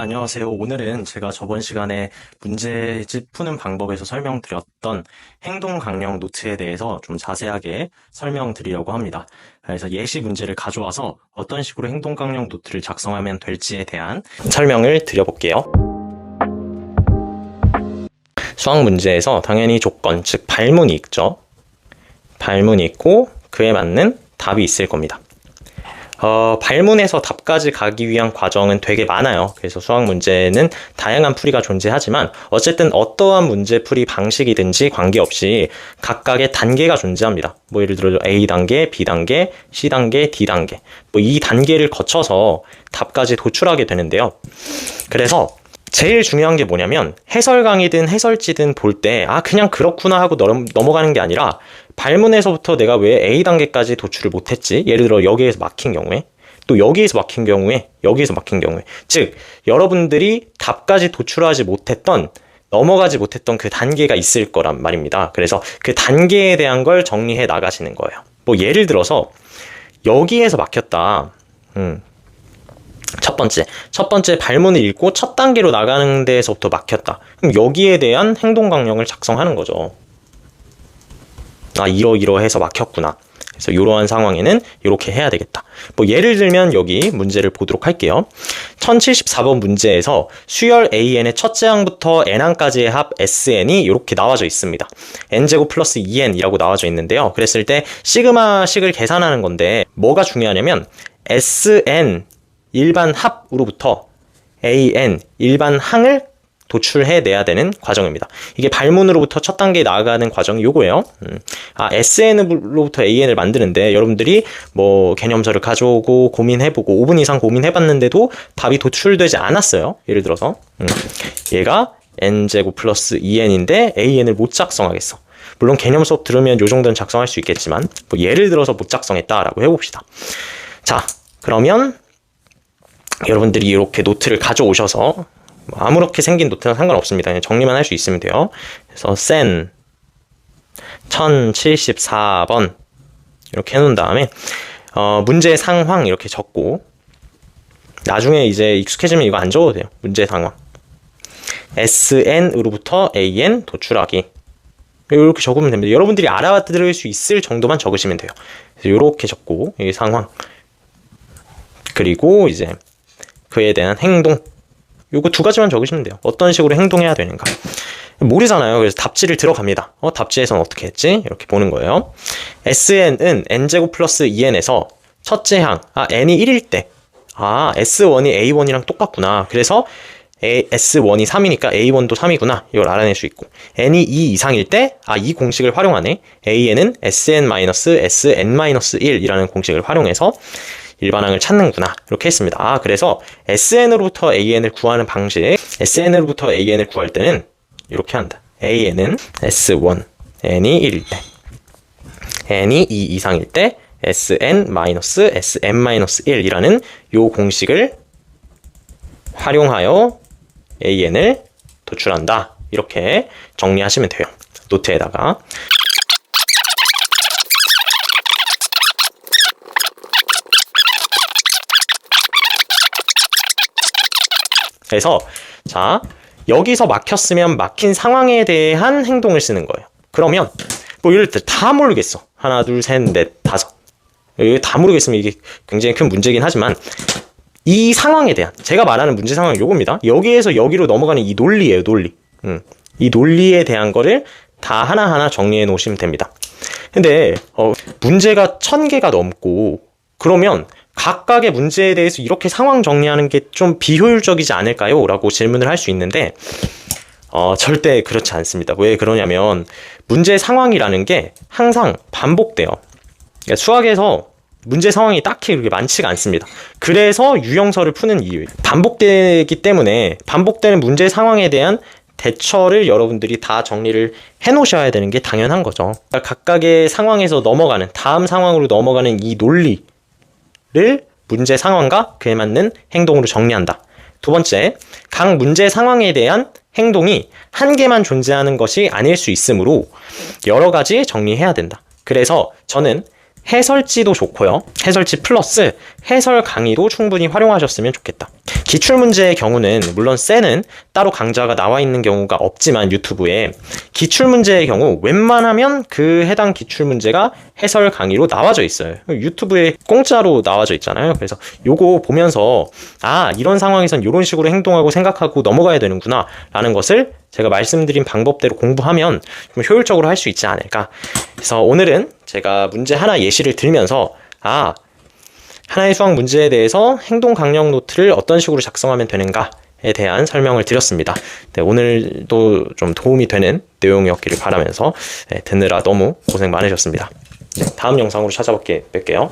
안녕하세요. 오늘은 제가 저번 시간에 문제집 푸는 방법에서 설명드렸던 행동 강령 노트에 대해서 좀 자세하게 설명드리려고 합니다. 그래서 예시 문제를 가져와서 어떤 식으로 행동 강령 노트를 작성하면 될지에 대한 설명을 드려볼게요. 수학 문제에서 당연히 조건, 즉 발문이 있죠. 발문이 있고 그에 맞는 답이 있을 겁니다. 발문에서 답까지 가기 위한 과정은 되게 많아요. 그래서 수학 문제는 다양한 풀이가 존재하지만 어쨌든 어떠한 문제 풀이 방식이든지 관계없이 각각의 단계가 존재합니다. 뭐 예를 들어 A단계, B단계, C단계, D단계 뭐 이 단계를 거쳐서 답까지 도출하게 되는데요. 그래서 제일 중요한 게 뭐냐면 해설 강의든 해설지든 볼 때 그냥 그렇구나 하고 넘어가는 게 아니라 발문에서부터 내가 왜 A단계까지 도출을 못했지? 예를 들어 여기에서 막힌 경우에 또 여기에서 막힌 경우에 여기에서 막힌 경우에 즉 여러분들이 답까지 도출하지 못했던 넘어가지 못했던 그 단계가 있을 거란 말입니다. 그래서 그 단계에 대한 걸 정리해 나가시는 거예요. 뭐 예를 들어서 여기에서 막혔다. 첫 번째 발문을 읽고 첫 단계로 나가는 데에서부터 막혔다. 그럼 여기에 대한 행동 강령을 작성하는 거죠. 이러이러해서 막혔구나. 그래서 이러한 상황에는 이렇게 해야 되겠다. 뭐 예를 들면 여기 문제를 보도록 할게요. 1074번 문제에서 수열 AN의 첫째 항부터 N항까지의 합 SN이 이렇게 나와져 있습니다. N제곱 플러스 2N이라고 나와져 있는데요. 그랬을 때 시그마식을 계산하는 건데 뭐가 중요하냐면 SN 일반 합으로부터 AN 일반 항을 도출해내야 되는 과정입니다. 이게 발문으로부터 첫 단계에 나아가는 과정이 요거예요. SN으로부터 AN을 만드는데 여러분들이 뭐 개념서를 가져오고 고민해보고 5분 이상 고민해봤는데도 답이 도출되지 않았어요. 예를 들어서 얘가 N제곱 플러스 2N인데 AN을 못 작성하겠어. 물론 개념 수업 들으면 요 정도는 작성할 수 있겠지만 뭐 예를 들어서 못 작성했다라고 해봅시다. 자, 그러면 여러분들이 이렇게 노트를 가져오셔서 아무렇게 생긴 노트는 상관없습니다. 그냥 정리만 할 수 있으면 돼요. 그래서 센 1074번 이렇게 해놓은 다음에 문제 상황 이렇게 적고 나중에 이제 익숙해지면 이거 안 적어도 돼요. 문제 상황 SN으로부터 AN 도출하기 이렇게 적으면 됩니다. 여러분들이 알아들을 수 있을 정도만 적으시면 돼요. 그래서 이렇게 적고 이 상황 그리고 이제 그에 대한 행동 요거 두 가지만 적으시면 돼요. 어떤 식으로 행동해야 되는가 모르잖아요. 그래서 답지를 들어갑니다. 답지에서는 어떻게 했지? 이렇게 보는 거예요. SN은 N제곱 플러스 2N에서 첫째 항 N이 1일 때 S1이 A1이랑 똑같구나. 그래서 S1이 3이니까 A1도 3이구나. 이걸 알아낼 수 있고 N이 2 이상일 때 이 공식을 활용하네. AN은 SN-SN-1이라는 공식을 활용해서 일반항을 찾는구나. 이렇게 했습니다. 그래서 SN으로부터 AN을 구하는 방식 SN으로부터 AN을 구할 때는 이렇게 한다. AN은 S1, N이 1일 때 N이 2 이상일 때 SN-SN-1이라는 요 공식을 활용하여 AN을 도출한다. 이렇게 정리하시면 돼요. 노트에다가 그래서 자 여기서 막혔으면 막힌 상황에 대한 행동을 쓰는 거예요. 그러면 뭐 예를 들어 다 모르겠어. 하나 둘 셋 넷 다섯 다 모르겠으면 이게 굉장히 큰 문제긴 하지만 이 상황에 대한 제가 말하는 문제 상황은 요겁니다. 여기에서 여기로 넘어가는 이 논리예요. 논리. 이 논리에 대한 거를 다 하나하나 정리해 놓으시면 됩니다. 근데 문제가 1000개가 넘고 그러면 각각의 문제에 대해서 이렇게 상황 정리하는 게 좀 비효율적이지 않을까요? 라고 질문을 할 수 있는데 절대 그렇지 않습니다. 왜 그러냐면 문제 상황이라는 게 항상 반복돼요. 그러니까 수학에서 문제 상황이 딱히 그렇게 많지가 않습니다. 그래서 유형설을 푸는 이유 반복되기 때문에 반복되는 문제 상황에 대한 대처를 여러분들이 다 정리를 해 놓으셔야 되는 게 당연한 거죠. 그러니까 각각의 상황에서 넘어가는 다음 상황으로 넘어가는 이 논리 를 문제 상황과 그에 맞는 행동으로 정리한다. 두 번째, 각 문제 상황에 대한 행동이 한 개만 존재하는 것이 아닐 수 있으므로 여러 가지 정리해야 된다. 그래서 저는 해설지도 좋고요. 해설지 플러스 해설 강의도 충분히 활용하셨으면 좋겠다. 기출문제의 경우는 물론 셀은 따로 강좌가 나와 있는 경우가 없지만 유튜브에 기출문제의 경우 웬만하면 그 해당 기출문제가 해설 강의로 나와져 있어요. 유튜브에 공짜로 나와져 있잖아요. 그래서 요거 보면서 이런 상황에선 이런 식으로 행동하고 생각하고 넘어가야 되는구나 라는 것을 제가 말씀드린 방법대로 공부하면 좀 효율적으로 할 수 있지 않을까. 그래서 오늘은 제가 문제 하나 예시를 들면서 하나의 수학 문제에 대해서 행동 강령 노트를 어떤 식으로 작성하면 되는가에 대한 설명을 드렸습니다. 네, 오늘도 좀 도움이 되는 내용이었기를 바라면서 듣느라 너무 고생 많으셨습니다. 네, 다음 영상으로 찾아뵐게요.